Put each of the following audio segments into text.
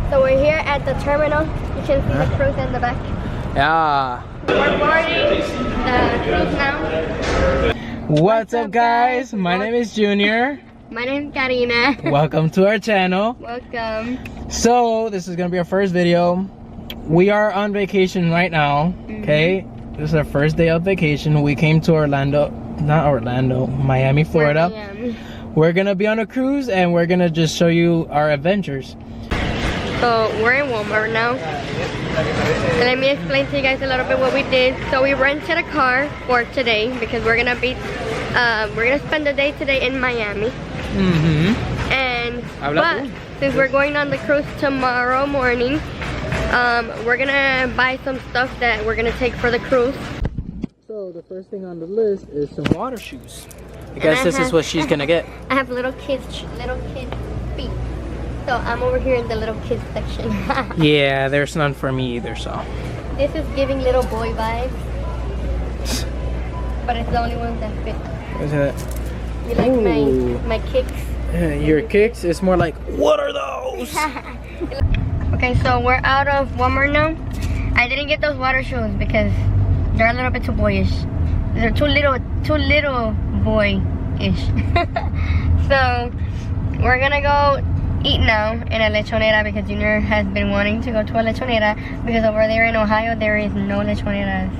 So we're here at the terminal. You can see the cruise in the back. Yeah. We're boarding the cruise now. What's up, guys? My name is Junior. My name is Karina. Welcome to our channel. Welcome. So this is gonna be our first video. We are on vacation right now. Okay, this is our first day of vacation. We came to Miami, Florida. We're gonna be on a cruise and we're gonna just show you our adventures. So we're in Walmart now. And let me explain to you guys a little bit what we did. So we rented a car for today because we're gonna spend the day today in Miami. And but since we're going on the cruise tomorrow morning, we're gonna buy some stuff that we're gonna take for the cruise. So the first thing on the list is some water shoes. I guess this is what she's gonna get. I have little kids feet. So I'm over here in the little kids section. Yeah, there's none for me either, so. This is giving little boy vibes. But it's the only one that fit. What's that? You like my kicks? Your kicks? It's more like, what are those? Okay, so we're out of Walmart now. I didn't get those water shoes because they're a little bit too boyish. They're too little boy-ish. So we're gonna go eat now in a lechonera because Junior has been wanting to go to a lechonera because over there in Ohio there is no lechoneras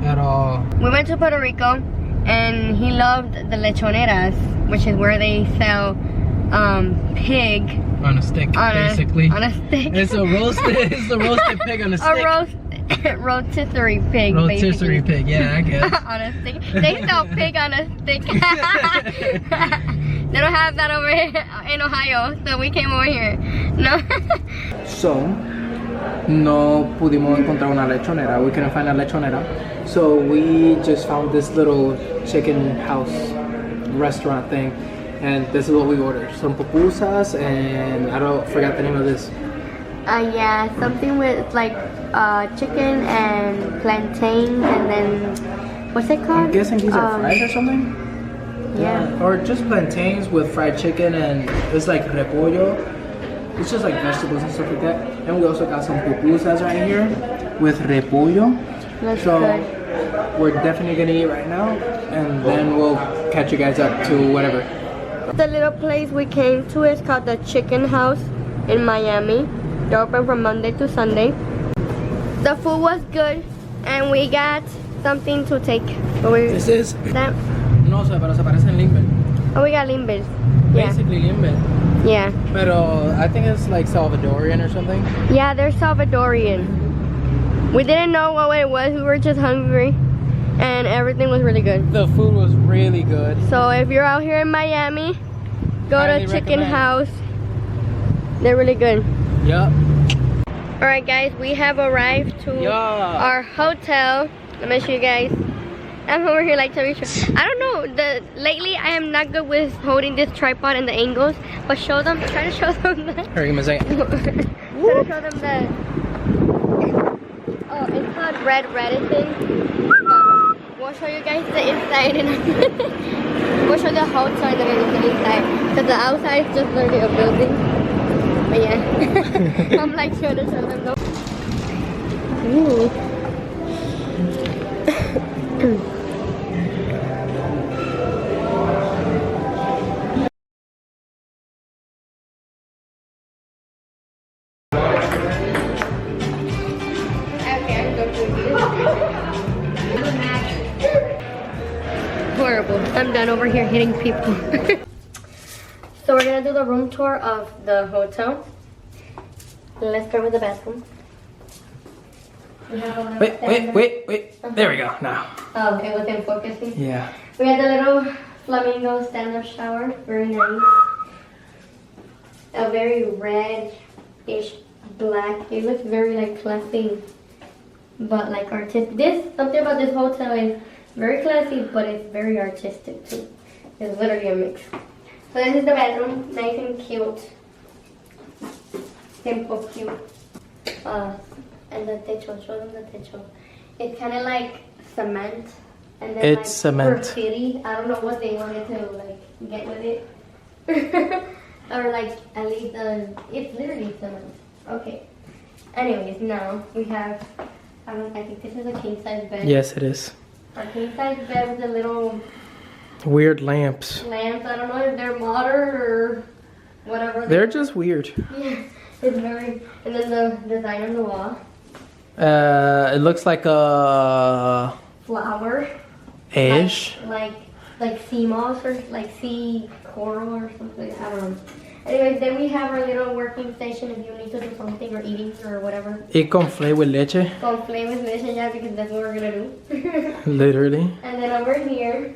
at all. We went to Puerto Rico and he loved the lechoneras, which is where they sell pig on a stick, basically. On a stick. It's a roasted pig on a stick. A rotisserie pig. Rotisserie pig, yeah, I guess. On a stick. They sell pig on a stick. They don't have that over here in Ohio, so we came over here. No. So, no pudimos encontrar una lechonera. We couldn't find a lechonera. So we just found this little chicken house restaurant thing. And this is what we ordered. Some pupusas and forgot the name of this. Yeah, something with like chicken and plantains and then, what's it called? I'm guessing these are fried or something? Yeah. Or just plantains with fried chicken and it's like repollo. It's just like vegetables and stuff like that. And we also got some pupusas right here with repollo. That's so good. We're definitely gonna eat right now and then we'll catch you guys up to whatever. The little place we came to is called the Chicken House in Miami. They're open from Monday to Sunday. The food was good and we got something to take. This is that. No sé, pero se parecen limbel. Oh, we got limbel. Yeah. Basically limbel. Yeah. Pero I think it's like Salvadorian or something. Yeah, they're Salvadorian. We didn't know what it was. We were just hungry. And everything was really good. The food was really good. So if you're out here in Miami, go to Chicken House. They're really good. Yup. Alright guys, we have arrived to our hotel. Let me show you guys. I'm over here like Chubby. I don't know. Lately I am not good with holding this tripod and the angles. But try to show them that. Hurry, give me a second. Try to show them that. Oh, it's called Red Radisson. We'll show you guys the inside in a minute. We'll show the hotel in a minute, the inside. Because the outside is just literally a building. But yeah. I'm like trying to show them though. Ooh. Horrible. I'm done over here hitting people. So we're gonna do the room tour of the hotel. Let's start with the bathroom. Wait. There we go, now. Oh, it wasn't focusing? Yeah. We had the little flamingo stand-up shower. Very nice. A very red-ish black. It looks very like classy, but like artistic. Something about this hotel is very classy, but it's very artistic too. It's literally a mix. So this is the bedroom, nice and cute. Simple, cute. And the techo, show them the techo. It's kind of like cement. And then it's cement. Graffiti. I don't know what they wanted to like get with it. Or like at least it's literally cement. Okay. Anyways, now we have, I think this is a king size bed. Yes, it is. A king size bed with a little Weird lamps. lamps. I don't know if they're modern or whatever. They're just weird. Yeah, it's very. And then the design on the wall. It looks like a Flower. ish. Like sea moss or like sea coral or something. I don't know. Anyways, then we have our little working station if you need to do something or eating or whatever. Y con flay with leche. Con flavors leche, yeah, because that's what we're gonna do. Literally. And then over here,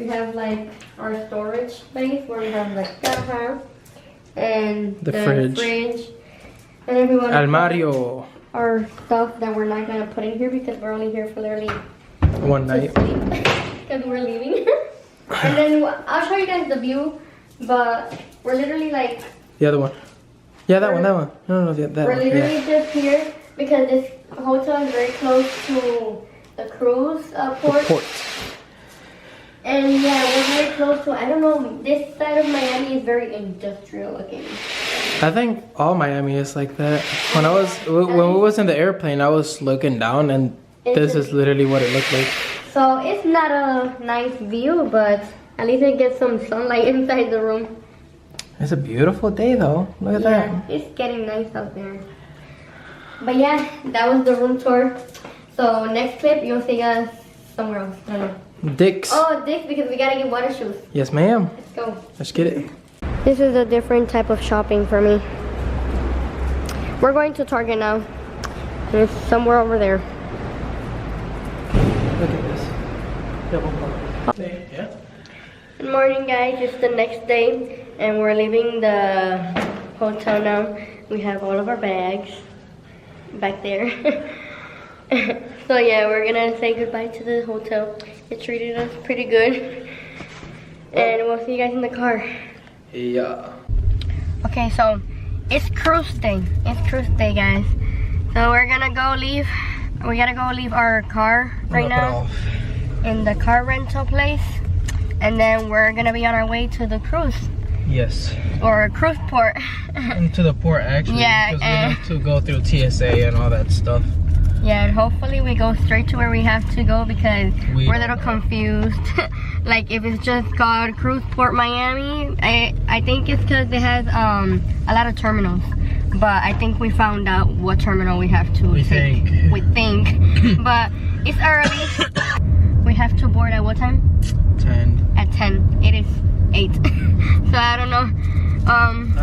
we have like our storage space where we have like that and The fridge. And then we want Armario. our stuff that we're not gonna put in here because we're only here for literally One night. to sleep because we're leaving. And then I'll show you guys the view, but we're literally like The other one. Yeah, that one. No, that we're one. literally Yeah. just here because this hotel is very close to the cruise port. Port. And yeah, we're very close to, I don't know, this side of Miami is very industrial looking. I think all Miami is like that. When we was in the airplane, I was looking down, and this is literally what it looked like. So it's not a nice view, but at least it gets some sunlight inside the room. It's a beautiful day, though. Look at that. Yeah, it's getting nice out there. But yeah, that was the room tour. So next clip, you'll see us somewhere else. I don't know. Dick's. Oh, this because we gotta get water shoes. Yes, ma'am. Let's go. Let's get it. This is a different type of shopping for me. We're going to Target now. It's somewhere over there. Look at this. Yeah. Good morning, guys. It's the next day, and we're leaving the hotel now. We have all of our bags back there. So yeah, we're gonna say goodbye to the hotel. It treated us pretty good, and we'll see you guys in the car. Yeah. Okay, so it's cruise day. It's cruise day, guys. So we're gonna go leave. We gotta go leave our car right now in the car rental place, and then we're gonna be on our way to the cruise. Yes. Or cruise port. Into the port, actually. Yeah, because we have to go through TSA and all that stuff. Yeah, and hopefully we go straight to where we have to go because we're a little confused. Like if it's just called Cruise Port Miami, I think it's because it has a lot of terminals. But I think we found out what terminal we have to take. We think. But it's early. We have to board at what time? 10. At 10. It is 8. So I don't know.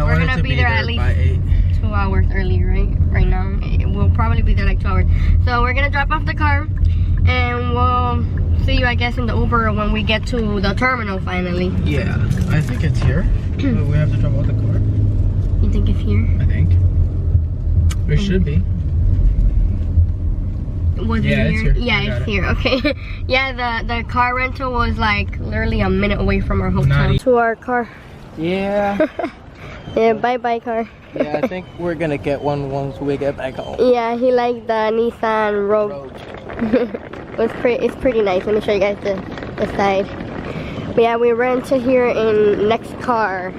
We're gonna be there at least by 8. 2 hours early, right now. We'll probably be there like 2 hours. So we're gonna drop off the car and we'll see you, I guess, in the Uber when we get to the terminal finally. Yeah, I think it's here. But we have to drop off the car. You think it's here? I think. It should be. Was Yeah, it it's here? here. Yeah, I got it's it. here. Okay. Yeah, the car rental was like literally a minute away from our hotel. To our car. Yeah. Yeah, bye car. Yeah, I think we're gonna get one once we get back home. Yeah, he liked the Nissan Rogue. It's pretty nice. Let me show you guys the side. But yeah, we rented here in next car.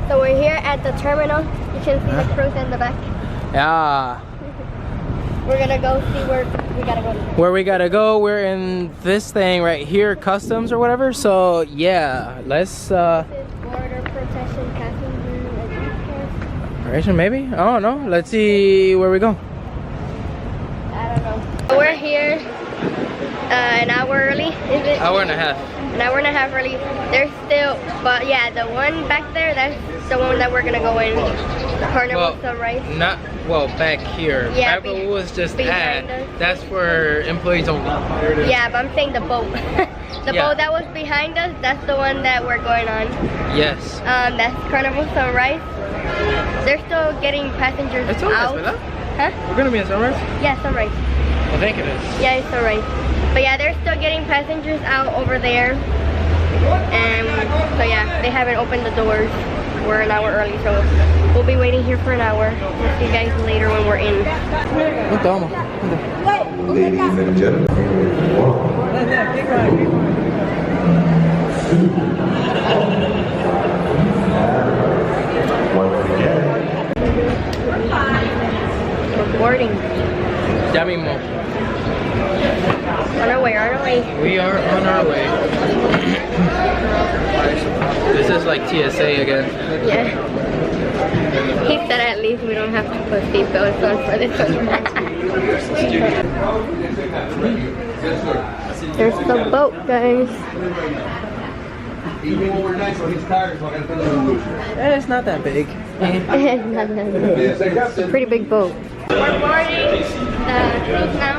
So we're here at the terminal. You can see the cruise in the back. Yeah. We're gonna go see where we gotta go. Where we gotta go, we're in this thing right here, customs or whatever. So yeah, let's This is border protection passenger. maybe? I don't know. Let's see where we go. I don't know. We're here an hour early, is it? Hour and a half. An hour and a half early. There's still, but yeah, the one back there, that's the one that we're gonna go in. The Carnival Sunrise. Not well back here. Yeah, back where it was just behind us. That's for employees only. There it is. Yeah, but I'm saying the boat. The boat that was behind us, that's the one that we're going on. Yes. That's Carnival Sunrise. They're still getting passengers It's Sunrise, out. ¿verdad? Huh? We're gonna be at Sunrise? Yeah, Sunrise. I think it is. Yeah, it's Sunrise. But yeah, they're still getting passengers out over there. And so yeah, they haven't opened the doors. We're an hour early, so we'll be waiting here for an hour. We'll see you guys later when we're in. Ladies and gentlemen, once again, boarding. Ya mismo. On our way, on our way. We are on our way. This is like TSA again. Yeah. He said at least we don't have to put seatbelts on for this one. There's the boat, guys. It's not that big. It's a pretty big boat. We're boarding the cruise now.